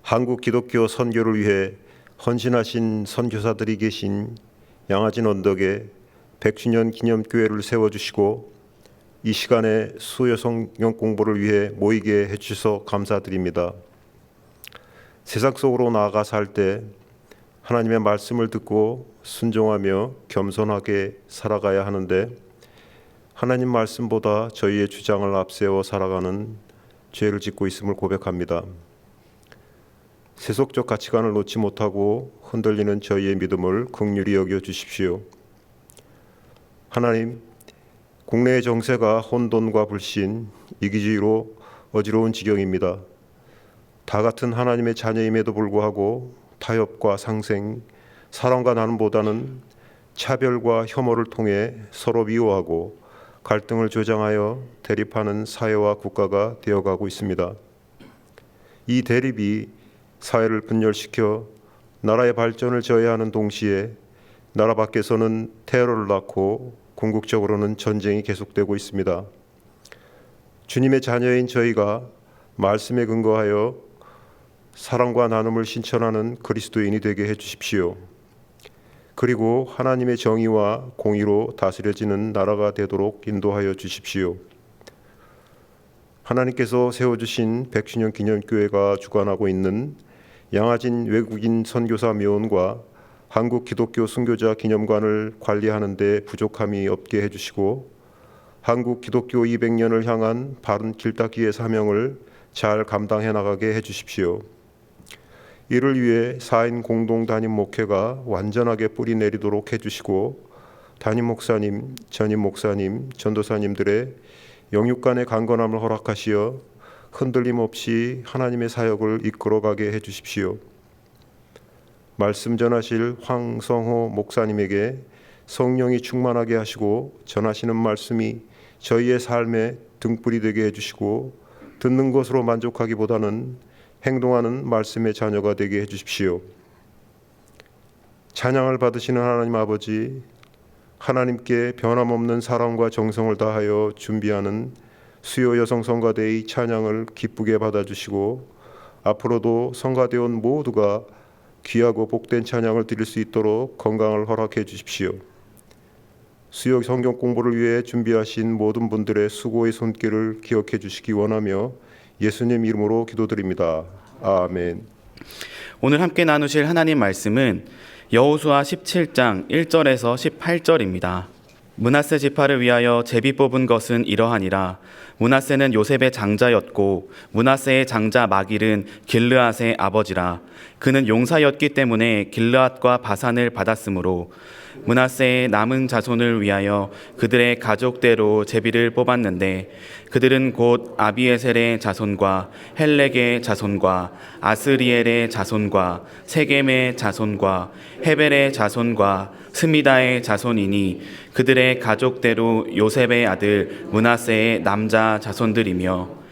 한국 기독교 선교를 위해 헌신하신 선교사들이 계신 양화진 언덕에 100주년 기념교회를 세워주시고 이 시간에 수요 성경 공부를 위해 모이게 해주셔서 감사드립니다. 세상 속으로 나아가 살 때 하나님의 말씀을 듣고 순종하며 겸손하게 살아가야 하는데 하나님 말씀보다 저희의 주장을 앞세워 살아가는 죄를 짓고 있음을 고백합니다. 세속적 가치관을 놓지 못하고 흔들리는 저희의 믿음을 긍휼히 여겨 주십시오. 하나님, 국내의 정세가 혼돈과 불신, 이기주의로 어지러운 지경입니다. 다 같은 하나님의 자녀임에도 불구하고 타협과 상생, 사랑과 나눔보다는 차별과 혐오를 통해 서로 미워하고 갈등을 조장하여 대립하는 사회와 국가가 되어가고 있습니다. 이 대립이 사회를 분열시켜 나라의 발전을 저해하는 동시에 나라 밖에서는 테러를 낳고 궁극적으로는 전쟁이 계속되고 있습니다. 주님의 자녀인 저희가 말씀에 근거하여 사랑과 나눔을 실천하는 그리스도인이 되게 해주십시오. 그리고 하나님의 정의와 공의로 다스려지는 나라가 되도록 인도하여 주십시오. 하나님께서 세워주신 100주년 기념교회가 주관하고 있는 양화진 외국인 선교사 묘원과 한국 기독교 순교자 기념관을 관리하는 데 부족함이 없게 해주시고 한국 기독교 200년을 향한 바른 길닦기의 사명을 잘 감당해 나가게 해주십시오. 이를 위해 4인 공동 담임 목회가 완전하게 뿌리 내리도록 해주시고 담임 목사님, 전임 목사님, 전도사님들의 영육 간의 강건함을 허락하시어 흔들림 없이 하나님의 사역을 이끌어가게 해주십시오. 말씀 전하실 황성호 목사님에게 성령이 충만하게 하시고 전하시는 말씀이 저희의 삶의 등불이 되게 해주시고 듣는 것으로 만족하기보다는 행동하는 말씀의 자녀가 되게 해주십시오. 찬양을 받으시는 하나님 아버지, 하나님께 변함없는 사랑과 정성을 다하여 준비하는 수요 여성 성가대의 찬양을 기쁘게 받아주시고 앞으로도 성가대원 모두가 귀하고 복된 찬양을 드릴 수 있도록 건강을 허락해 주십시오. 수요 성경 공부를 위해 준비하신 모든 분들의 수고의 손길을 기억해 주시기 원하며 예수님 이름으로 기도드립니다. 아멘. 오늘 함께 나누실 하나님 말씀은 여호수아 17장 1절에서 18절입니다. 므낫세 지파를 위하여 제비 뽑은 것은 이러하니라. 므낫세는 요셉의 장자였고 므낫세의 장자 마길은 길르앗의 아버지라. 그는 용사였기 때문에 길르앗과 바산을 받았으므로 므낫세의 남은 자손을 위하여 그들의 가족대로 제비를 뽑았는데 그들은 곧 아비에셀의 자손과 헬렉의 자손과 아스리엘의 자손과 세겜의 자손과 헤벨의 자손과 스미다의 자손이니 그들의 가족대로 요셉의 아들 므낫세의 남자 자손들이며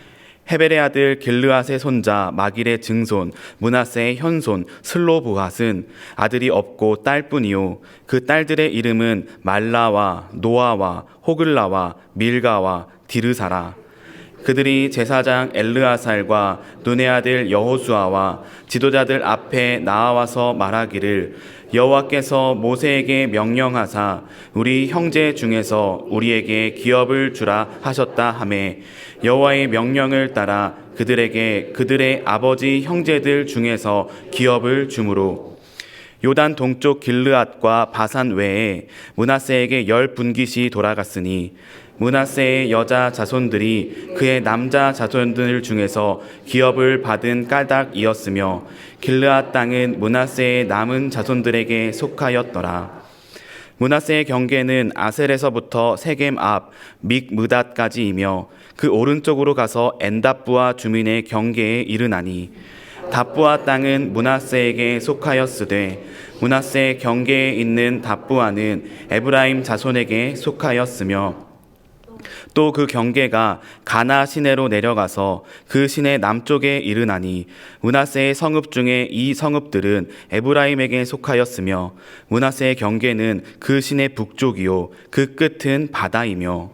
헤벨의 아들 길르앗의 손자 마길의 증손 므낫세의 현손 슬로브핫은 아들이 없고 딸뿐이요 그 딸들의 이름은 말라와 노아와 호글라와 밀가와 디르사라. 그들이 제사장 엘르아살과 눈의 아들 여호수아와 지도자들 앞에 나와서 말하기를 여호와께서 모세에게 명령하사 우리 형제 중에서 우리에게 기업을 주라 하셨다 하매 여호와의 명령을 따라 그들에게 그들의 아버지 형제들 중에서 기업을 주므로 요단 동쪽 길르앗과 바산 외에 므낫세에게 10분깃이 돌아갔으니 므낫세의 여자 자손들이 그의 남자 자손들 중에서 기업을 받은 까닭이었으며 길르앗 땅은 므낫세의 남은 자손들에게 속하였더라. 므낫세의 경계는 아셀에서부터 세겜 앞 믹므닷까지이며 그 오른쪽으로 가서 엔답부아 주민의 경계에 이르나니 답부아 땅은 므낫세에게 속하였으되 므낫세 경계에 있는 답부아는 에브라임 자손에게 속하였으며 또 그 경계가 가나 시내로 내려가서 그 시내 남쪽에 이르나니 므낫세의 성읍 중에 이 성읍들은 에브라임에게 속하였으며 므낫세의 경계는 그 시내 북쪽이요 그 끝은 바다이며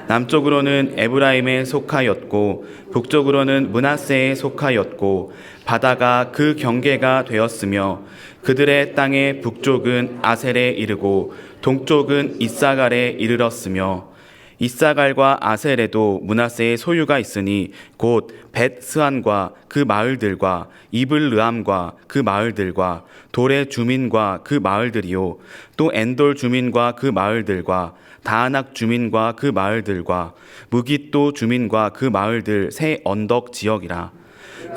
남쪽으로는 에브라임에 속하였고 북쪽으로는 므낫세에 속하였고 바다가 그 경계가 되었으며 그들의 땅의 북쪽은 아셀에 이르고 동쪽은 이사갈에 이르렀으며 이사갈과 아셀에도 므낫세의 소유가 있으니 곧 벳스안과 그 마을들과 이블르암과 그 마을들과 돌의 주민과 그 마을들이요 또 엔돌 주민과 그 마을들과 다아낙 주민과 그 마을들과 무깃도 주민과 그 마을들 세 언덕 지역이라.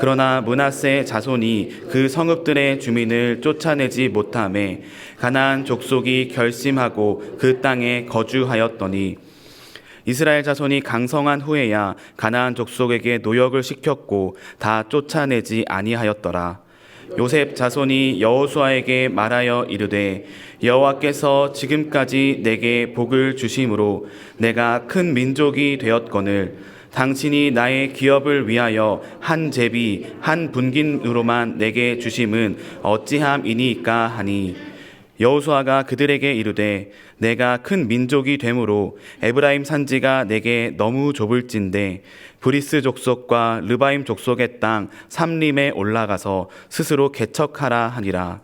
그러나 므낫세 자손이 그 성읍들의 주민을 쫓아내지 못하매 가나안 족속이 결심하고 그 땅에 거주하였더니 이스라엘 자손이 강성한 후에야 가나안 족속에게 노역을 시켰고 다 쫓아내지 아니하였더라. 요셉 자손이 여호수아에게 말하여 이르되 여호와께서 지금까지 내게 복을 주심으로 내가 큰 민족이 되었거늘 당신이 나의 기업을 위하여 한 제비 한 분긴으로만 내게 주심은 어찌함이니까 하니 여호수아가 그들에게 이르되 내가 큰 민족이 되므로 에브라임 산지가 내게 너무 좁을진데 브리스 족속과 르바임 족속의 땅 삼림에 올라가서 스스로 개척하라 하니라.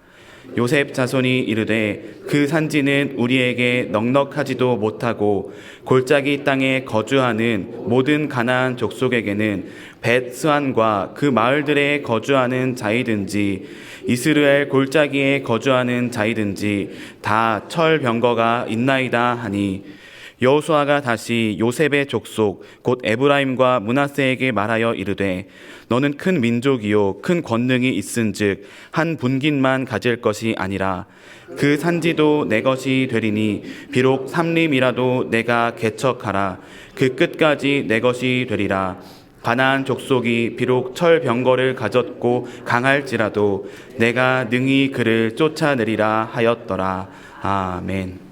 요셉 자손이 이르되 그 산지는 우리에게 넉넉하지도 못하고 골짜기 땅에 거주하는 모든 가나안 족속에게는 벳스안과 그 마을들에 거주하는 자이든지 이스라엘 골짜기에 거주하는 자이든지 다 철병거가 있나이다 하니 여호수아가 다시 요셉의 족속 곧 에브라임과 므낫세에게 말하여 이르되 너는 큰 민족이요 큰 권능이 있은즉 한 분깃만 가질 것이 아니라 그 산지도 내 것이 되리니 비록 삼림이라도 내가 개척하라 그 끝까지 내 것이 되리라. 가나안 족속이 비록 철병거를 가졌고 강할지라도 내가 능히 그를 쫓아내리라 하였더라. 아멘.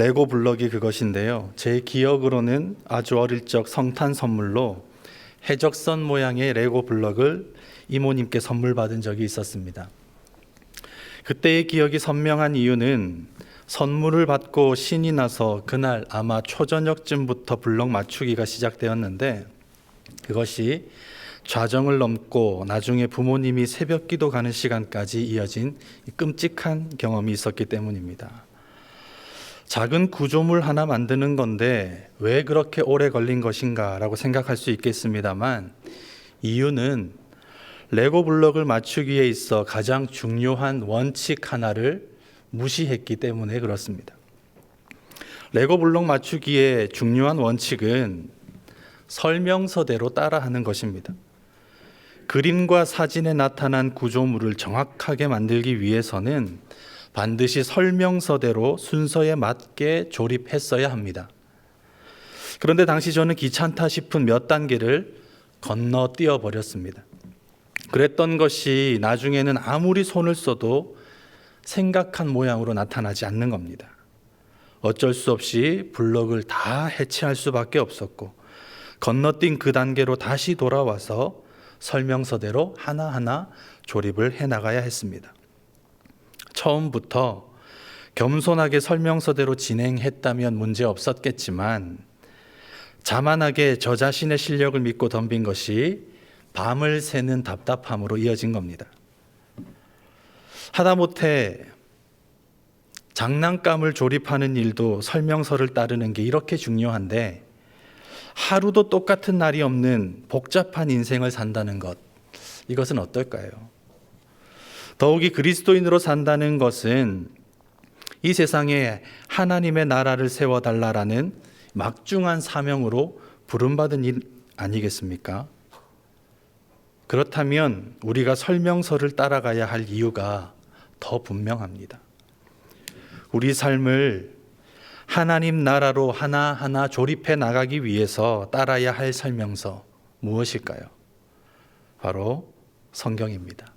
레고 블럭이 그것인데요. 제 기억으로는 아주 어릴 적 성탄 선물로 해적선 모양의 레고 블럭을 이모님께 선물 받은 적이 있었습니다. 그때의 기억이 선명한 이유는 선물을 받고 신이 나서 그날 아마 초저녁쯤부터 블럭 맞추기가 시작되었는데, 그것이 좌정을 넘고 나중에 부모님이 새벽기도 가는 시간까지 이어진 끔찍한 경험이 있었기 때문입니다. 작은 구조물 하나 만드는 건데 왜 그렇게 오래 걸린 것인가 라고 생각할 수 있겠습니다만, 이유는 레고 블럭을 맞추기에 있어 가장 중요한 원칙 하나를 무시했기 때문에 그렇습니다. 레고 블럭 맞추기의 중요한 원칙은 설명서대로 따라하는 것입니다. 그림과 사진에 나타난 구조물을 정확하게 만들기 위해서는 반드시 설명서대로 순서에 맞게 조립했어야 합니다. 그런데 당시 저는 귀찮다 싶은 몇 단계를 건너뛰어 버렸습니다. 그랬던 것이 나중에는 아무리 손을 써도 생각한 모양으로 나타나지 않는 겁니다. 어쩔 수 없이 블럭을 다 해체할 수밖에 없었고, 건너뛴 그 단계로 다시 돌아와서 설명서대로 하나하나 조립을 해나가야 했습니다. 처음부터 겸손하게 설명서대로 진행했다면 문제 없었겠지만, 자만하게 저 자신의 실력을 믿고 덤빈 것이 밤을 새는 답답함으로 이어진 겁니다. 하다못해 장난감을 조립하는 일도 설명서를 따르는 게 이렇게 중요한데, 하루도 똑같은 날이 없는 복잡한 인생을 산다는 것, 이것은 어떨까요? 더욱이 그리스도인으로 산다는 것은 이 세상에 하나님의 나라를 세워달라라는 막중한 사명으로 부름받은 일 아니겠습니까? 그렇다면 우리가 설명서를 따라가야 할 이유가 더 분명합니다. 우리 삶을 하나님 나라로 하나하나 조립해 나가기 위해서 따라야 할 설명서 무엇일까요? 바로 성경입니다.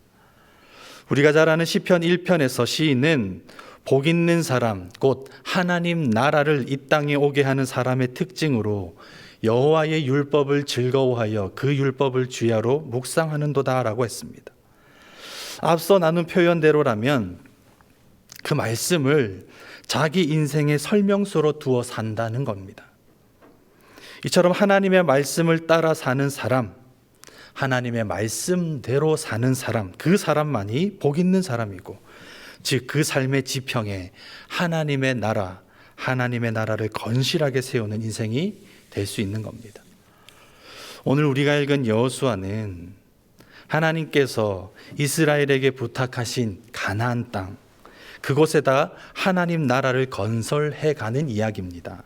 우리가 잘 아는 시편 1편에서 시인은 복 있는 사람, 곧 하나님 나라를 이 땅에 오게 하는 사람의 특징으로 여호와의 율법을 즐거워하여 그 율법을 주야로 묵상하는도다라고 했습니다. 앞서 나눈 표현대로라면 그 말씀을 자기 인생의 설명서로 두어 산다는 겁니다. 이처럼 하나님의 말씀을 따라 사는 사람, 하나님의 말씀대로 사는 사람, 그 사람만이 복 있는 사람이고, 즉 그 삶의 지평에 하나님의 나라, 하나님의 나라를 건실하게 세우는 인생이 될 수 있는 겁니다. 오늘 우리가 읽은 여호수아는 하나님께서 이스라엘에게 부탁하신 가나안 땅, 그곳에다 하나님 나라를 건설해 가는 이야기입니다.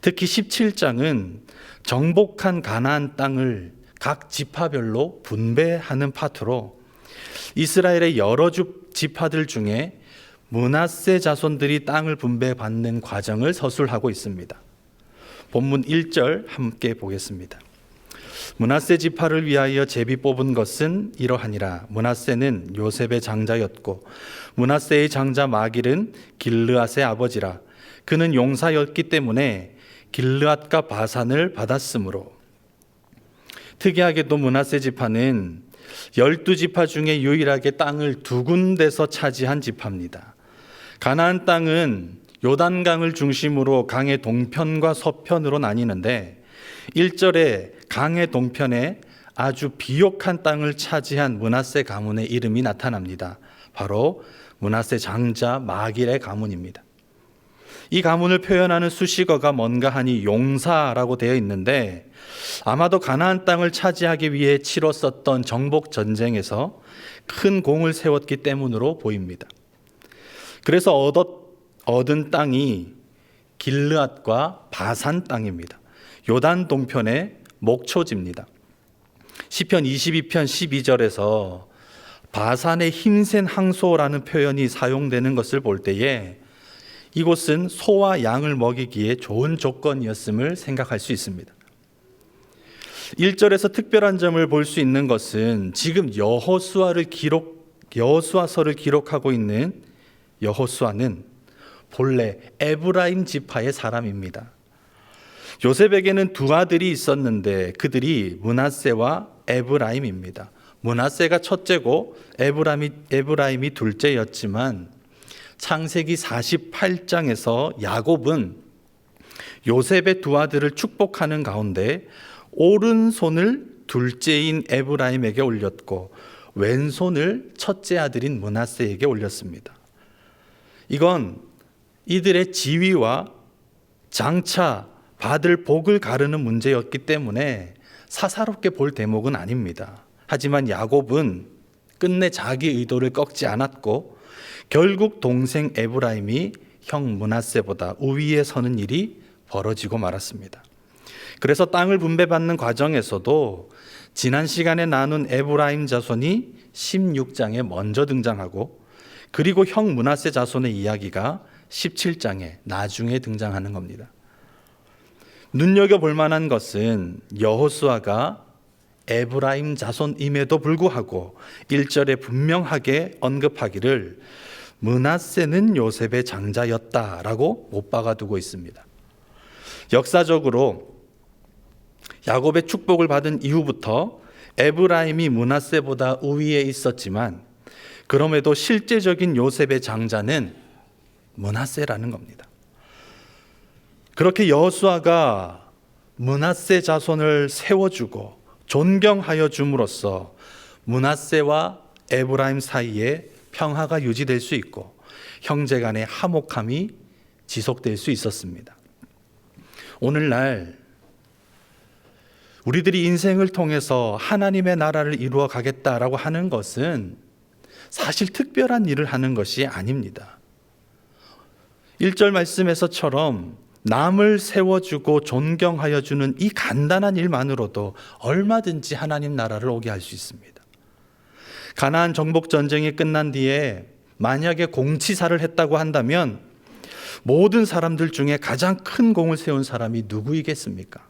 특히 17장은 정복한 가나안 땅을 각 지파별로 분배하는 파트로 이스라엘의 여러 지파들 중에 므낫세 자손들이 땅을 분배받는 과정을 서술하고 있습니다. 본문 1절 함께 보겠습니다. 므낫세 지파를 위하여 제비 뽑은 것은 이러하니라. 므낫세는 요셉의 장자였고 므낫세의 장자 마길은 길르앗의 아버지라. 그는 용사였기 때문에 길르앗과 바산을 받았으므로. 특이하게도 므낫세 지파는 12지파 중에 유일하게 땅을 두 군데서 차지한 지파입니다. 가나안 땅은 요단강을 중심으로 강의 동편과 서편으로 나뉘는데 1절에 강의 동편에 아주 비옥한 땅을 차지한 므낫세 가문의 이름이 나타납니다. 바로 므낫세 장자 마길의 가문입니다. 이 가문을 표현하는 수식어가 뭔가 하니 용사라고 되어 있는데, 아마도 가나안 땅을 차지하기 위해 치렀었던 정복 전쟁에서 큰 공을 세웠기 때문으로 보입니다. 그래서 얻은 땅이 길르앗과 바산 땅입니다. 요단 동편의 목초지입니다. 시편 22편 12절에서 바산의 힘센 항소라는 표현이 사용되는 것을 볼 때에 이곳은 소와 양을 먹이기에 좋은 조건이었음을 생각할 수 있습니다. 1절에서 특별한 점을 볼 수 있는 것은 지금 여호수아서를 기록하고 있는 여호수아는 본래 에브라임 지파의 사람입니다. 요셉에게는 두 아들이 있었는데 그들이 므낫세와 에브라임입니다. 므낫세가 첫째고 에브라임이 둘째였지만 창세기 48장에서 야곱은 요셉의 두 아들을 축복하는 가운데 오른손을 둘째인 에브라임에게 올렸고 왼손을 첫째 아들인 므낫세에게 올렸습니다. 이건 이들의 지위와 장차 받을 복을 가르는 문제였기 때문에 사사롭게 볼 대목은 아닙니다. 하지만 야곱은 끝내 자기 의도를 꺾지 않았고 결국 동생 에브라임이 형 므낫세보다 우위에 서는 일이 벌어지고 말았습니다. 그래서 땅을 분배받는 과정에서도 지난 시간에 나눈 에브라임 자손이 16장에 먼저 등장하고 그리고 형 므낫세 자손의 이야기가 17장에 나중에 등장하는 겁니다. 눈여겨볼 만한 것은 여호수아가 에브라임 자손임에도 불구하고 1절에 분명하게 언급하기를 므낫세는 요셉의 장자였다라고 못 박아두고 있습니다. 역사적으로 야곱의 축복을 받은 이후부터 에브라임이 므낫세보다 우위에 있었지만 그럼에도 실제적인 요셉의 장자는 므낫세라는 겁니다. 그렇게 여호수아가 므낫세 자손을 세워주고 존경하여 줌으로써 므낫세와 에브라임 사이에 평화가 유지될 수 있고 형제 간의 화목함이 지속될 수 있었습니다. 오늘날 우리들이 인생을 통해서 하나님의 나라를 이루어 가겠다라고 하는 것은 사실 특별한 일을 하는 것이 아닙니다. 1절 말씀에서처럼 남을 세워주고 존경하여 주는 이 간단한 일만으로도 얼마든지 하나님 나라를 오게 할 수 있습니다. 가나안 정복 전쟁이 끝난 뒤에 만약에 공치사를 했다고 한다면 모든 사람들 중에 가장 큰 공을 세운 사람이 누구이겠습니까?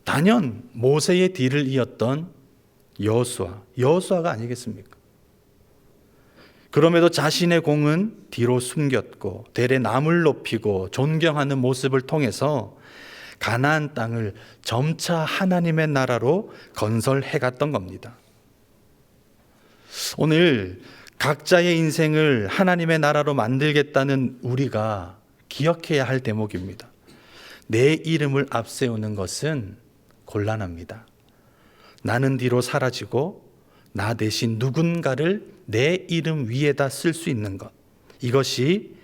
단연 모세의 뒤를 이었던 여호수아가 아니겠습니까? 그럼에도 자신의 공은 뒤로 숨겼고 대래 남을 높이고 존경하는 모습을 통해서 가나안 땅을 점차 하나님의 나라로 건설해 갔던 겁니다. 오늘 각자의 인생을 하나님의 나라로 만들겠다는 우리가 기억해야 할 대목입니다. 내 이름을 앞세우는 것은 곤란합니다. 나는 뒤로 사라지고 나 대신 누군가를 내 이름 위에다 쓸 수 있는 것, 이것이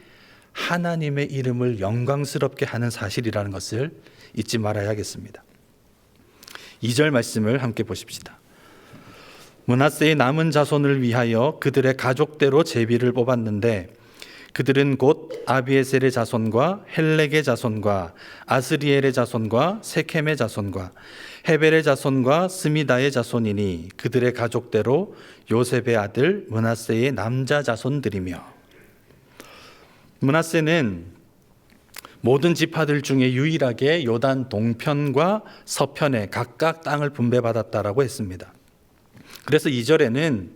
하나님의 이름을 영광스럽게 하는 사실이라는 것을 잊지 말아야겠습니다. 2절 말씀을 함께 보십시다. 므낫세의 남은 자손을 위하여 그들의 가족대로 제비를 뽑았는데 그들은 곧 아비에셀의 자손과 헬렉의 자손과 아스리엘의 자손과 세켐의 자손과 헤벨의 자손과 스미다의 자손이니 그들의 가족대로 요셉의 아들 므낫세의 남자 자손들이며, 므낫세는 모든 지파들 중에 유일하게 요단 동편과 서편에 각각 땅을 분배받았다라고 했습니다. 그래서 2절에는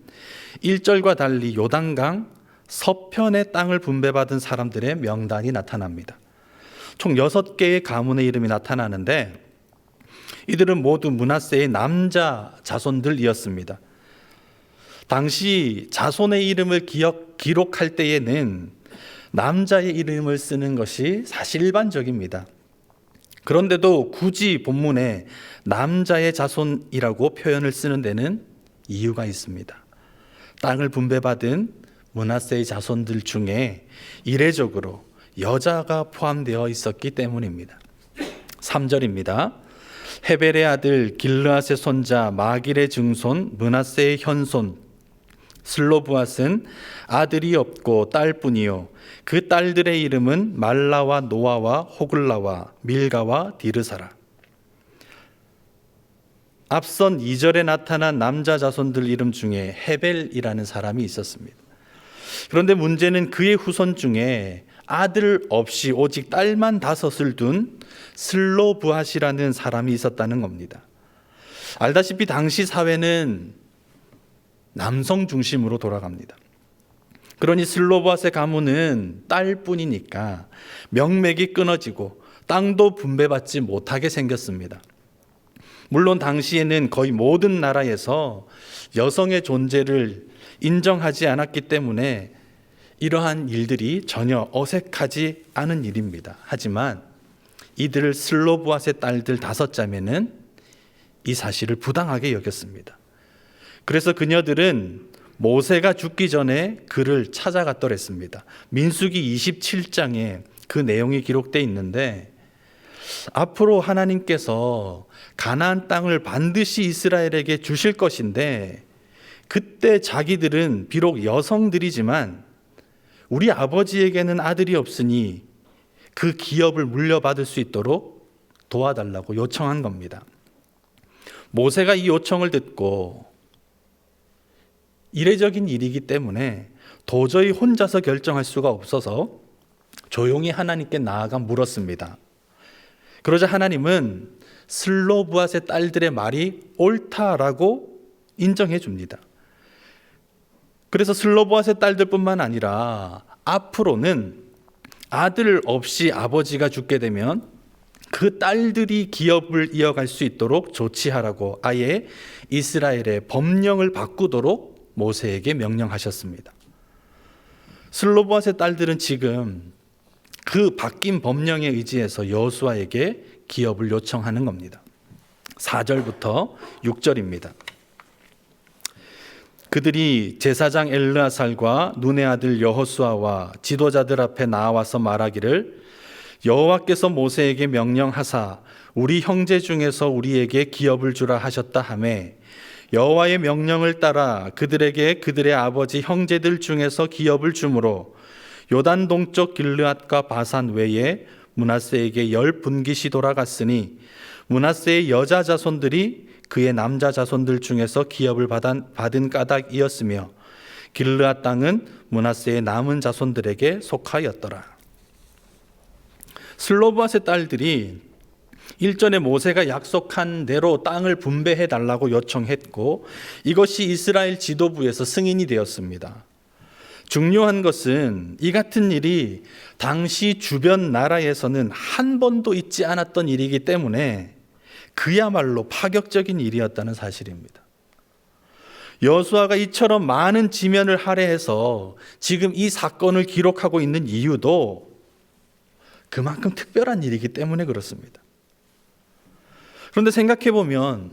1절과 달리 요단강 서편의 땅을 분배받은 사람들의 명단이 나타납니다. 총 6개의 가문의 이름이 나타나는데 이들은 모두 므낫세의 남자 자손들이었습니다. 당시 자손의 이름을 기록할 때에는 남자의 이름을 쓰는 것이 사실 일반적입니다. 그런데도 굳이 본문에 남자의 자손이라고 표현을 쓰는 데는 이유가 있습니다. 땅을 분배받은 므낫세의 자손들 중에 이례적으로 여자가 포함되어 있었기 때문입니다. 3절입니다. 헤벨의 아들 길르앗의 손자 마길의 증손 므낫세의 현손 슬로브앗은 아들이 없고 딸뿐이요 그 딸들의 이름은 말라와 노아와 호글라와 밀가와 디르사라. 앞선 2절에 나타난 남자 자손들 이름 중에 헤벨이라는 사람이 있었습니다. 그런데 문제는 그의 후손 중에 아들 없이 오직 딸만 5을 둔 슬로브앗이라는 사람이 있었다는 겁니다. 알다시피 당시 사회는 남성 중심으로 돌아갑니다. 그러니 슬로보앗의 가문은 딸뿐이니까 명맥이 끊어지고 땅도 분배받지 못하게 생겼습니다. 물론 당시에는 거의 모든 나라에서 여성의 존재를 인정하지 않았기 때문에 이러한 일들이 전혀 어색하지 않은 일입니다. 하지만 이들 슬로보앗의 딸들 5자매는 이 사실을 부당하게 여겼습니다. 그래서 그녀들은 모세가 죽기 전에 그를 찾아갔더랬습니다. 민수기 27장에 그 내용이 기록되어 있는데, 앞으로 하나님께서 가나안 땅을 반드시 이스라엘에게 주실 것인데, 그때 자기들은 비록 여성들이지만 우리 아버지에게는 아들이 없으니 그 기업을 물려받을 수 있도록 도와달라고 요청한 겁니다. 모세가 이 요청을 듣고 이례적인 일이기 때문에 도저히 혼자서 결정할 수가 없어서 조용히 하나님께 나아가 물었습니다. 그러자 하나님은 슬로브앗의 딸들의 말이 옳다라고 인정해 줍니다. 그래서 슬로브앗의 딸들뿐만 아니라 앞으로는 아들 없이 아버지가 죽게 되면 그 딸들이 기업을 이어갈 수 있도록 조치하라고 아예 이스라엘의 법령을 바꾸도록 모세에게 명령하셨습니다. 슬로보앗의 딸들은 지금 그 바뀐 법령에 의지해서 여호수아에게 기업을 요청하는 겁니다. 4절부터 6절입니다. 그들이 제사장 엘르아살과 눈의 아들 여호수아와 지도자들 앞에 나와서 말하기를, 여호와께서 모세에게 명령하사 우리 형제 중에서 우리에게 기업을 주라 하셨다 하매, 여호와의 명령을 따라 그들에게 그들의 아버지 형제들 중에서 기업을 주므로 요단 동쪽 길르앗과 바산 외에 므낫세에게 10분깃이 돌아갔으니 므낫세의 여자 자손들이 그의 남자 자손들 중에서 기업을 받은 까닭이었으며 길르앗 땅은 므낫세의 남은 자손들에게 속하였더라. 슬로브앗의 딸들이 일전에 모세가 약속한 대로 땅을 분배해 달라고 요청했고, 이것이 이스라엘 지도부에서 승인이 되었습니다. 중요한 것은 이 같은 일이 당시 주변 나라에서는 한 번도 있지 않았던 일이기 때문에 그야말로 파격적인 일이었다는 사실입니다. 여호수아가 이처럼 많은 지면을 할애해서 지금 이 사건을 기록하고 있는 이유도 그만큼 특별한 일이기 때문에 그렇습니다. 그런데 생각해보면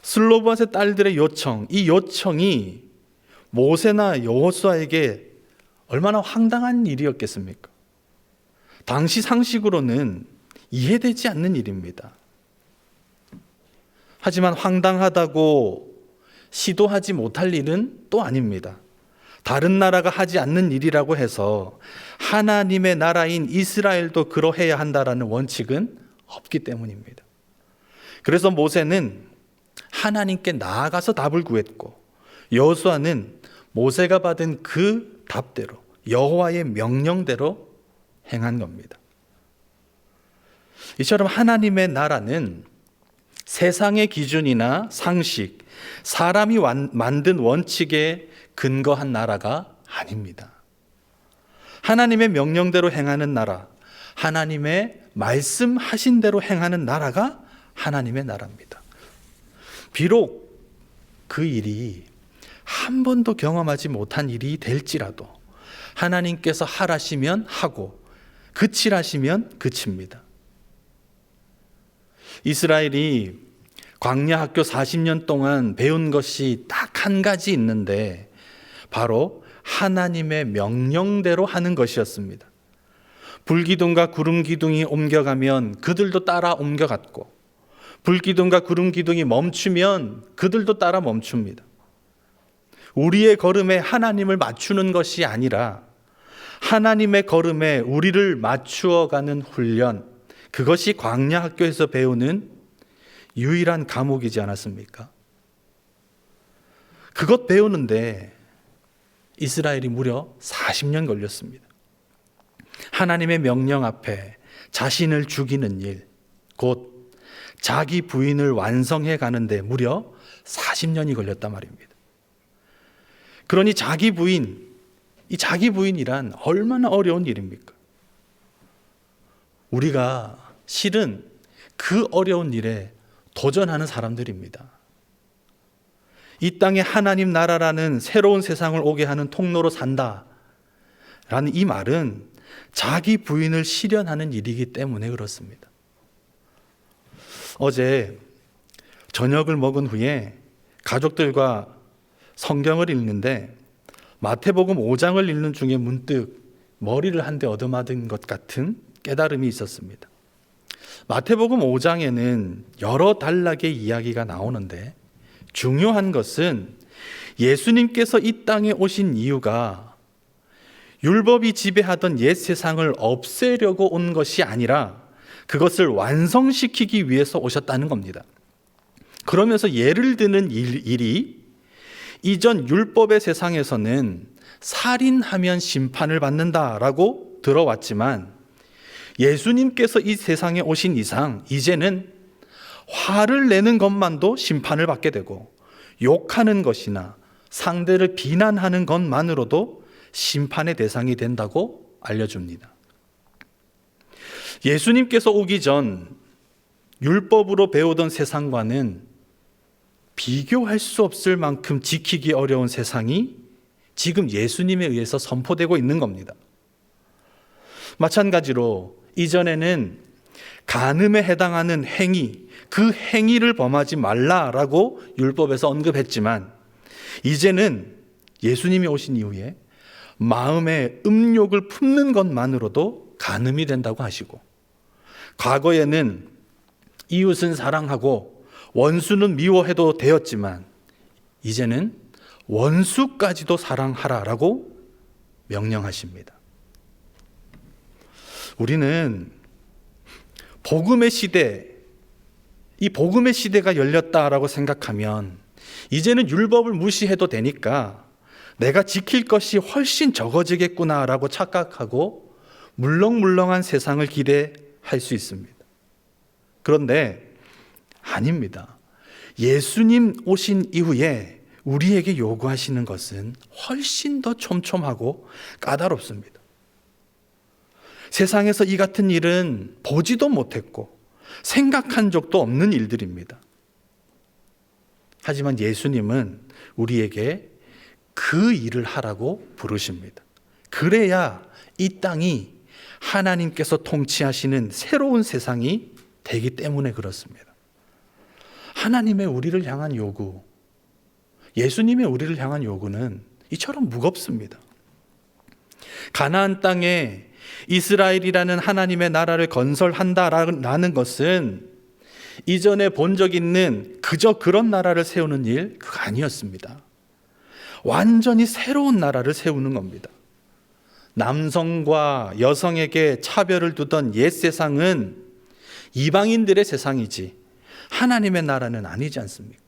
슬로브앗의 딸들의 요청, 이 요청이 모세나 여호수아에게 얼마나 황당한 일이었겠습니까? 당시 상식으로는 이해되지 않는 일입니다. 하지만 황당하다고 시도하지 못할 일은 또 아닙니다. 다른 나라가 하지 않는 일이라고 해서 하나님의 나라인 이스라엘도 그러해야 한다라는 원칙은 없기 때문입니다. 그래서 모세는 하나님께 나아가서 답을 구했고, 여호수아는 모세가 받은 그 답대로 여호와의 명령대로 행한 겁니다. 이처럼 하나님의 나라는 세상의 기준이나 상식, 사람이 만든 원칙에 근거한 나라가 아닙니다. 하나님의 명령대로 행하는 나라, 하나님의 말씀하신 대로 행하는 나라가 하나님의 나라입니다. 비록 그 일이 한 번도 경험하지 못한 일이 될지라도 하나님께서 하라시면 하고 그치라시면 그칩니다. 이스라엘이 광야 학교 40년 동안 배운 것이 딱 한 가지 있는데 바로 하나님의 명령대로 하는 것이었습니다. 불기둥과 구름기둥이 옮겨가면 그들도 따라 옮겨갔고, 불기둥과 구름기둥이 멈추면 그들도 따라 멈춥니다. 우리의 걸음에 하나님을 맞추는 것이 아니라 하나님의 걸음에 우리를 맞추어가는 훈련, 그것이 광야 학교에서 배우는 유일한 과목이지 않았습니까? 그것 배우는데 이스라엘이 무려 40년 걸렸습니다. 하나님의 명령 앞에 자신을 죽이는 일, 곧 자기 부인을 완성해 가는데 무려 40년이 걸렸단 말입니다. 그러니 자기 부인, 이 자기 부인이란 얼마나 어려운 일입니까? 우리가 실은 그 어려운 일에 도전하는 사람들입니다. 이 땅에 하나님 나라라는 새로운 세상을 오게 하는 통로로 산다 라는 이 말은 자기 부인을 실현하는 일이기 때문에 그렇습니다. 어제 저녁을 먹은 후에 가족들과 성경을 읽는데 마태복음 5장을 읽는 중에 문득 머리를 한 대 얻어맞은 것 같은 깨달음이 있었습니다. 마태복음 5장에는 여러 단락의 이야기가 나오는데 중요한 것은 예수님께서 이 땅에 오신 이유가 율법이 지배하던 옛 세상을 없애려고 온 것이 아니라 그것을 완성시키기 위해서 오셨다는 겁니다. 그러면서 예를 드는 일이 이전 율법의 세상에서는 살인하면 심판을 받는다라고 들어왔지만 예수님께서 이 세상에 오신 이상 이제는 화를 내는 것만도 심판을 받게 되고 욕하는 것이나 상대를 비난하는 것만으로도 심판의 대상이 된다고 알려줍니다. 예수님께서 오기 전 율법으로 배우던 세상과는 비교할 수 없을 만큼 지키기 어려운 세상이 지금 예수님에 의해서 선포되고 있는 겁니다. 마찬가지로 이전에는 간음에 해당하는 행위, 그 행위를 범하지 말라라고 율법에서 언급했지만 이제는 예수님이 오신 이후에 마음에 음욕을 품는 것만으로도 간음이 된다고 하시고, 과거에는 이웃은 사랑하고 원수는 미워해도 되었지만 이제는 원수까지도 사랑하라라고 명령하십니다. 우리는 복음의 시대, 이 복음의 시대가 열렸다라고 생각하면 이제는 율법을 무시해도 되니까 내가 지킬 것이 훨씬 적어지겠구나라고 착각하고 물렁물렁한 세상을 기대할 수 있습니다. 그런데 아닙니다. 예수님 오신 이후에 우리에게 요구하시는 것은 훨씬 더 촘촘하고 까다롭습니다. 세상에서 이 같은 일은 보지도 못했고 생각한 적도 없는 일들입니다. 하지만 예수님은 우리에게 그 일을 하라고 부르십니다. 그래야 이 땅이 하나님께서 통치하시는 새로운 세상이 되기 때문에 그렇습니다. 하나님의 우리를 향한 요구, 예수님의 우리를 향한 요구는 이처럼 무겁습니다. 가나안 땅에 이스라엘이라는 하나님의 나라를 건설한다라는 것은 이전에 본 적 있는 그저 그런 나라를 세우는 일, 그거 아니었습니다. 완전히 새로운 나라를 세우는 겁니다. 남성과 여성에게 차별을 두던 옛 세상은 이방인들의 세상이지 하나님의 나라는 아니지 않습니까?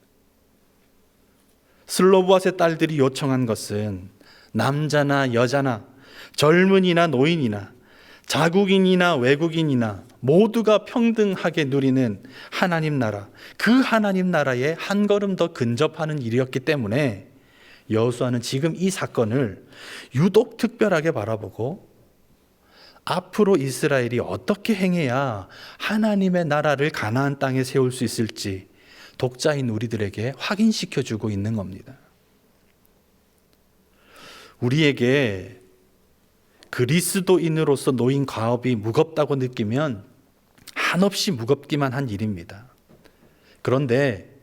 슬로보아스의 딸들이 요청한 것은 남자나 여자나 젊은이나 노인이나 자국인이나 외국인이나 모두가 평등하게 누리는 하나님 나라, 그 하나님 나라에 한 걸음 더 근접하는 일이었기 때문에 여호수아는 지금 이 사건을 유독 특별하게 바라보고 앞으로 이스라엘이 어떻게 행해야 하나님의 나라를 가나안 땅에 세울 수 있을지 독자인 우리들에게 확인시켜주고 있는 겁니다. 우리에게 그리스도인으로서 놓인 과업이 무겁다고 느끼면 한없이 무겁기만 한 일입니다. 그런데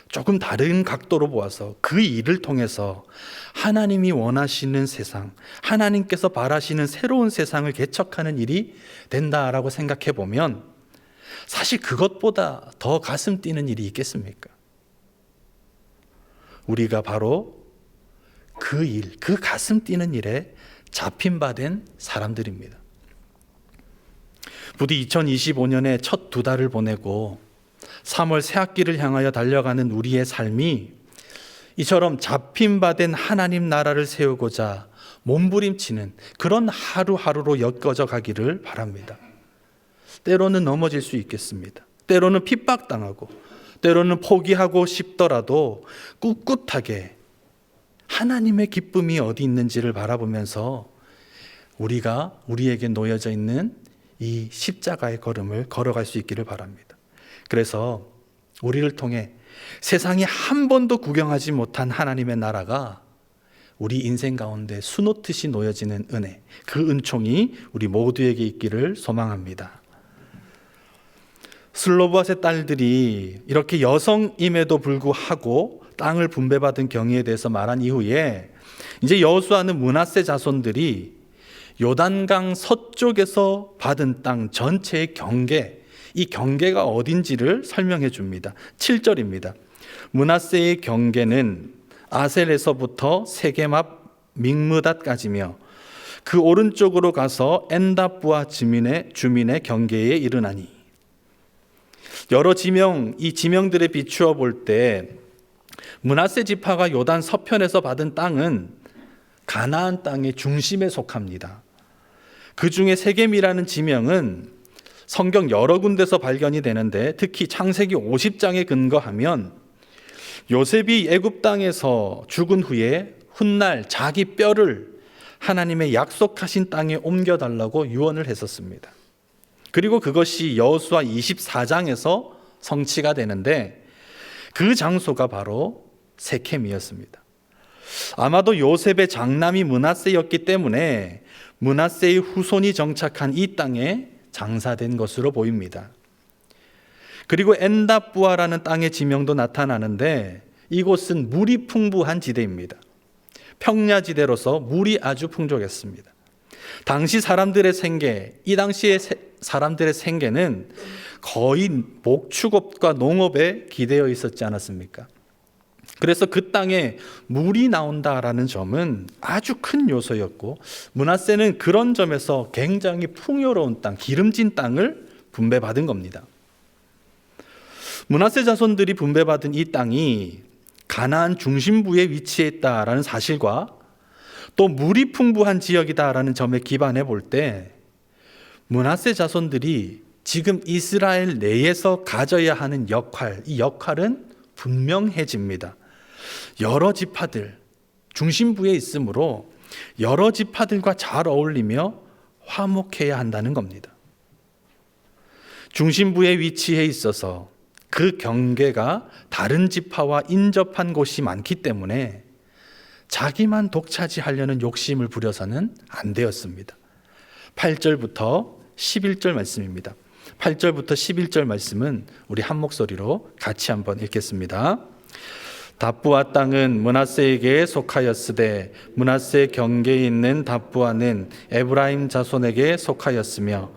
조금 다른 각도로 보아서 그 일을 통해서 하나님이 원하시는 세상, 하나님께서 바라시는 새로운 세상을 개척하는 일이 된다라고 생각해 보면 사실 그것보다 더 가슴 뛰는 일이 있겠습니까? 우리가 바로 그 일, 그 가슴 뛰는 일에 잡힌 바 된 사람들입니다. 부디 2025년에 첫 두 달을 보내고 3월 새학기를 향하여 달려가는 우리의 삶이 이처럼 잡힌 바 된 하나님 나라를 세우고자 몸부림치는 그런 하루하루로 엮어져 가기를 바랍니다. 때로는 넘어질 수 있겠습니다. 때로는 핍박당하고 때로는 포기하고 싶더라도 꿋꿋하게 하나님의 기쁨이 어디 있는지를 바라보면서 우리에게 놓여져 있는 이 십자가의 걸음을 걸어갈 수 있기를 바랍니다. 그래서 우리를 통해 세상이 한 번도 구경하지 못한 하나님의 나라가 우리 인생 가운데 수놓듯이 놓여지는 은혜, 그 은총이 우리 모두에게 있기를 소망합니다. 슬로바스의 딸들이 이렇게 여성임에도 불구하고 땅을 분배받은 경위에 대해서 말한 이후에 이제 여호수아는 므낫세 자손들이 요단강 서쪽에서 받은 땅 전체의 경계, 이 경계가 어딘지를 설명해 줍니다. 7절입니다. 므낫세의 경계는 아셀에서부터 세겜 앞 믹므닷까지며 그 오른쪽으로 가서 엔다부아 주민의 경계에 이르나니. 여러 지명, 이 지명들에 비추어 볼 때 므낫세 지파가 요단 서편에서 받은 땅은 가나안 땅의 중심에 속합니다. 그 중에 세겜이라는 지명은 성경 여러 군데서 발견이 되는데 특히 창세기 50장에 근거하면 요셉이 애굽 땅에서 죽은 후에 훗날 자기 뼈를 하나님의 약속하신 땅에 옮겨달라고 유언을 했었습니다. 그리고 그것이 여호수아 24장에서 성취가 되는데 그 장소가 바로 세켐이었습니다. 아마도 요셉의 장남이 므낫세였기 때문에 므낫세의 후손이 정착한 이 땅에 장사된 것으로 보입니다. 그리고 엔다부아라는 땅의 지명도 나타나는데 이곳은 물이 풍부한 지대입니다. 평야지대로서 물이 아주 풍족했습니다. 당시 사람들의 생계, 이 당시의 사람들의 생계는 거의 목축업과 농업에 기대어 있었지 않았습니까? 그래서 그 땅에 물이 나온다라는 점은 아주 큰 요소였고 므낫세는 그런 점에서 굉장히 풍요로운 땅, 기름진 땅을 분배받은 겁니다. 므낫세 자손들이 분배받은 이 땅이 가나안 중심부에 위치해 있다라는 사실과 또 물이 풍부한 지역이다라는 점에 기반해 볼 때 므낫세 자손들이 지금 이스라엘 내에서 가져야 하는 역할, 이 역할은 분명해집니다. 여러 지파들, 중심부에 있으므로 여러 지파들과 잘 어울리며 화목해야 한다는 겁니다. 중심부에 위치해 있어서 그 경계가 다른 지파와 인접한 곳이 많기 때문에 자기만 독차지하려는 욕심을 부려서는 안 되었습니다. 8절부터 11절 말씀입니다. 8절부터 11절 말씀은 우리 한 목소리로 같이 한번 읽겠습니다. 답부아 땅은 므낫세에게 속하였으되 므낫세 경계에 있는 답부아는 에브라임 자손에게 속하였으며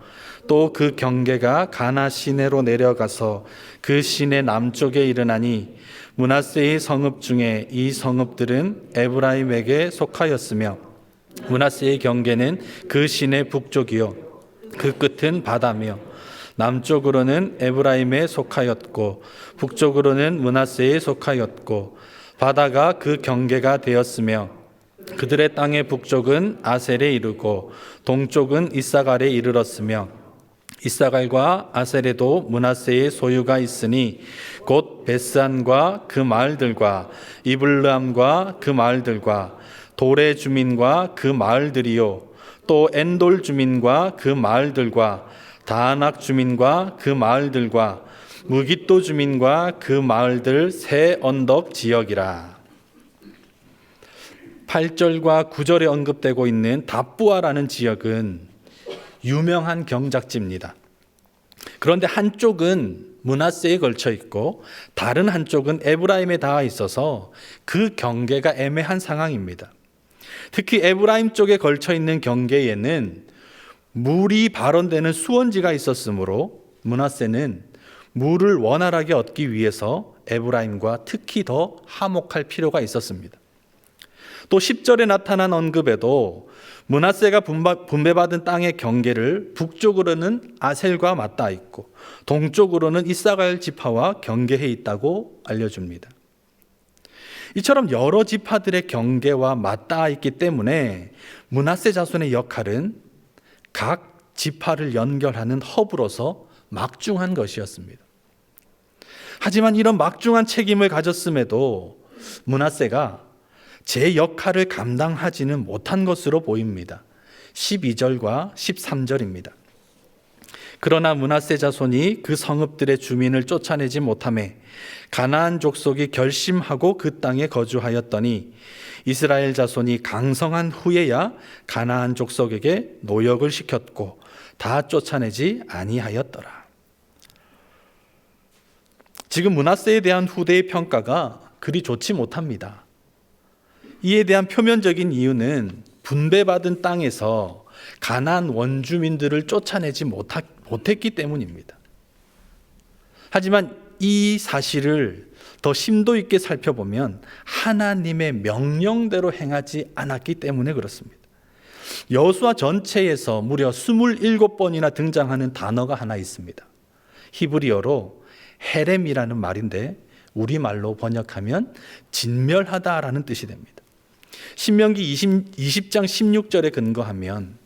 또 그 경계가 가나 시내로 내려가서 그 시내 남쪽에 이르나니 므낫세의 성읍 중에 이 성읍들은 에브라임에게 속하였으며 므낫세의 경계는 그 시내 북쪽이요 그 끝은 바다며 남쪽으로는 에브라임에 속하였고 북쪽으로는 므낫세에 속하였고 바다가 그 경계가 되었으며 그들의 땅의 북쪽은 아셀에 이르고 동쪽은 이사갈에 이르렀으며 이사갈과 아셀에도 므낫세의 소유가 있으니 곧 베스안과 그 마을들과 이블르함과 그 마을들과 돌의 주민과 그 마을들이요 또 엔돌 주민과 그 마을들과 다낙 주민과 그 마을들과 무깃도 주민과 그 마을들 세 언덕 지역이라. 8절과 9절에 언급되고 있는 답부아라는 지역은 유명한 경작지입니다. 그런데 한쪽은 므낫세에 걸쳐 있고 다른 한쪽은 에브라임에 닿아 있어서 그 경계가 애매한 상황입니다. 특히 에브라임 쪽에 걸쳐 있는 경계에는 물이 발원되는 수원지가 있었으므로 므낫세는 물을 원활하게 얻기 위해서 에브라임과 특히 더 화목할 필요가 있었습니다. 또 10절에 나타난 언급에도 므낫세가 분배받은 땅의 경계를 북쪽으로는 아셀과 맞닿아 있고 동쪽으로는 이사갈 지파와 경계해 있다고 알려줍니다. 이처럼 여러 지파들의 경계와 맞닿아 있기 때문에 므낫세 자손의 역할은 각 지파를 연결하는 허브로서 막중한 것이었습니다. 하지만 이런 막중한 책임을 가졌음에도 므낫세가 제 역할을 감당하지는 못한 것으로 보입니다. 12절과 13절입니다. 그러나 므낫세 자손이 그 성읍들의 주민을 쫓아내지 못하매 가나안 족속이 결심하고 그 땅에 거주하였더니 이스라엘 자손이 강성한 후에야 가나안 족속에게 노역을 시켰고 다 쫓아내지 아니하였더라. 지금 므낫세에 대한 후대의 평가가 그리 좋지 못합니다. 이에 대한 표면적인 이유는 분배받은 땅에서 가나안 원주민들을 쫓아내지 못했기 때문입니다. 하지만 이 사실을 더 심도 있게 살펴보면 하나님의 명령대로 행하지 않았기 때문에 그렇습니다. 여호수아 전체에서 무려 27번이나 등장하는 단어가 하나 있습니다. 히브리어로 헤렘이라는 말인데 우리말로 번역하면 진멸하다라는 뜻이 됩니다. 신명기 20장 16절에 근거하면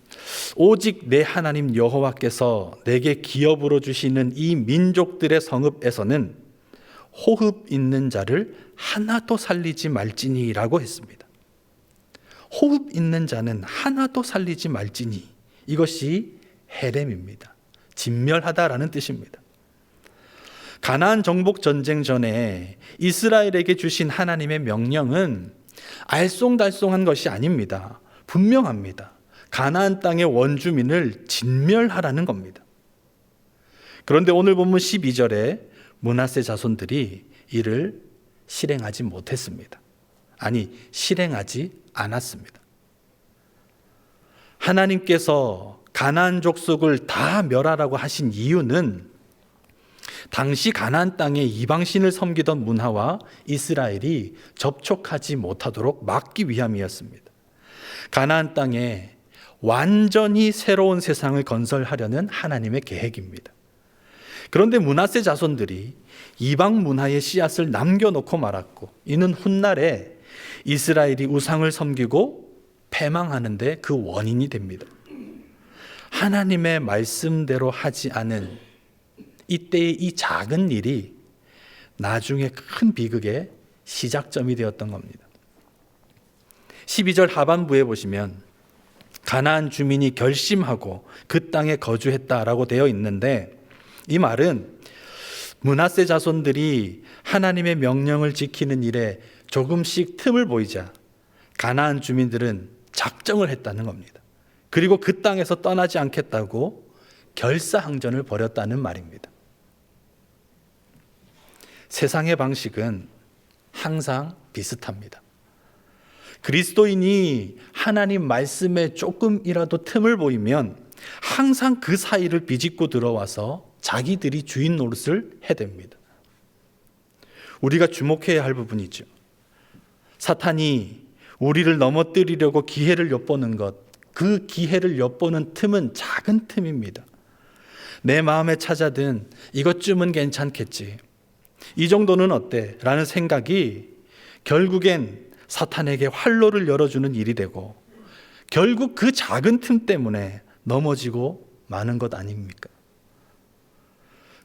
오직 내 하나님 여호와께서 내게 기업으로 주시는 이 민족들의 성읍에서는 호흡 있는 자를 하나도 살리지 말지니라고 했습니다. 호흡 있는 자는 하나도 살리지 말지니, 이것이 헤렘입니다. 진멸하다라는 뜻입니다. 가나안 정복 전쟁 전에 이스라엘에게 주신 하나님의 명령은 알쏭달쏭한 것이 아닙니다. 분명합니다. 가나안 땅의 원주민을 진멸하라는 겁니다. 그런데 오늘 본문 12절에 므낫세 자손들이 이를 실행하지 못했습니다. 아니, 실행하지 않았습니다. 하나님께서 가나안 족속을 다 멸하라고 하신 이유는 당시 가나안 땅에 이방신을 섬기던 문화와 이스라엘이 접촉하지 못하도록 막기 위함이었습니다. 가나안 땅에 완전히 새로운 세상을 건설하려는 하나님의 계획입니다. 그런데 므낫세 자손들이 이방 문화의 씨앗을 남겨놓고 말았고, 이는 훗날에 이스라엘이 우상을 섬기고 패망하는데 그 원인이 됩니다. 하나님의 말씀대로 하지 않은 이때의 이 작은 일이 나중에 큰 비극의 시작점이 되었던 겁니다. 12절 하반부에 보시면 가나안 주민이 결심하고 그 땅에 거주했다라고 되어 있는데, 이 말은 므낫세 자손들이 하나님의 명령을 지키는 일에 조금씩 틈을 보이자 가나안 주민들은 작정을 했다는 겁니다. 그리고 그 땅에서 떠나지 않겠다고 결사항전을 벌였다는 말입니다. 세상의 방식은 항상 비슷합니다. 그리스도인이 하나님 말씀에 조금이라도 틈을 보이면 항상 그 사이를 비집고 들어와서 자기들이 주인 노릇을 해댑니다. 우리가 주목해야 할 부분이죠. 사탄이 우리를 넘어뜨리려고 기회를 엿보는 것, 그 기회를 엿보는 틈은 작은 틈입니다. 내 마음에 찾아든 이것쯤은 괜찮겠지, 이 정도는 어때? 라는 생각이 결국엔 사탄에게 활로를 열어주는 일이 되고, 결국 그 작은 틈 때문에 넘어지고 마는 것 아닙니까?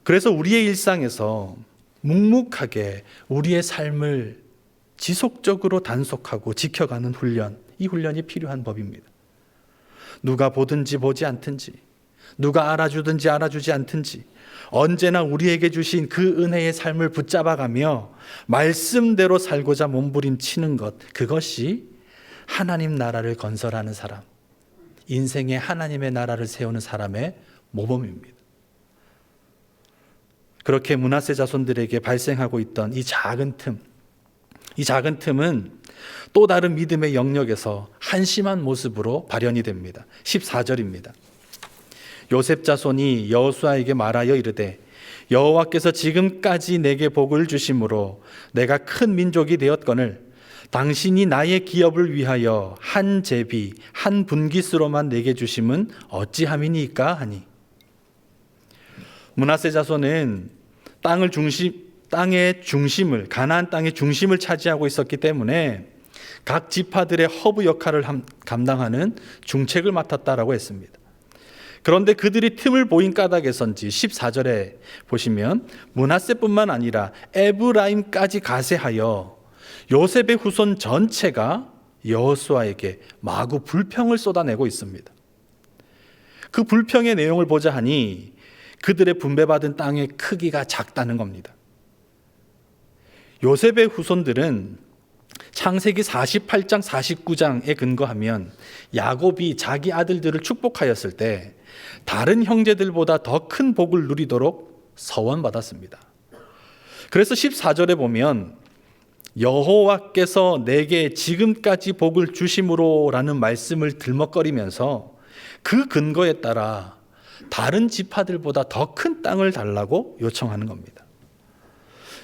그래서 우리의 일상에서 묵묵하게 우리의 삶을 지속적으로 단속하고 지켜가는 훈련, 이 훈련이 필요한 법입니다. 누가 보든지 보지 않든지, 누가 알아주든지 알아주지 않든지, 언제나 우리에게 주신 그 은혜의 삶을 붙잡아가며 말씀대로 살고자 몸부림치는 것, 그것이 하나님 나라를 건설하는 사람, 인생에 하나님의 나라를 세우는 사람의 모범입니다. 그렇게 므낫세 자손들에게 발생하고 있던 이 작은 틈은 또 다른 믿음의 영역에서 한심한 모습으로 발현이 됩니다. 14절입니다. 요셉 자손이 여호수아에게 말하여 이르되 여호와께서 지금까지 내게 복을 주심으로 내가 큰 민족이 되었거늘 당신이 나의 기업을 위하여 한 제비 한 분깃으로만 내게 주심은 어찌함이니까 하니. 므낫세 자손은 땅의 중심을, 가나안 땅의 중심을 차지하고 있었기 때문에 각 지파들의 허브 역할을 감당하는 중책을 맡았다라고 했습니다. 그런데 그들이 틈을 보인 까닭에선지 14절에 보시면 므낫세뿐만 아니라 에브라임까지 가세하여 요셉의 후손 전체가 여호수아에게 마구 불평을 쏟아내고 있습니다. 그 불평의 내용을 보자 하니 그들의 분배받은 땅의 크기가 작다는 겁니다. 요셉의 후손들은 창세기 48장 49장에 근거하면 야곱이 자기 아들들을 축복하였을 때 다른 형제들보다 더 큰 복을 누리도록 서원받았습니다. 그래서 14절에 보면 여호와께서 내게 지금까지 복을 주심으로라는 말씀을 들먹거리면서 그 근거에 따라 다른 지파들보다 더 큰 땅을 달라고 요청하는 겁니다.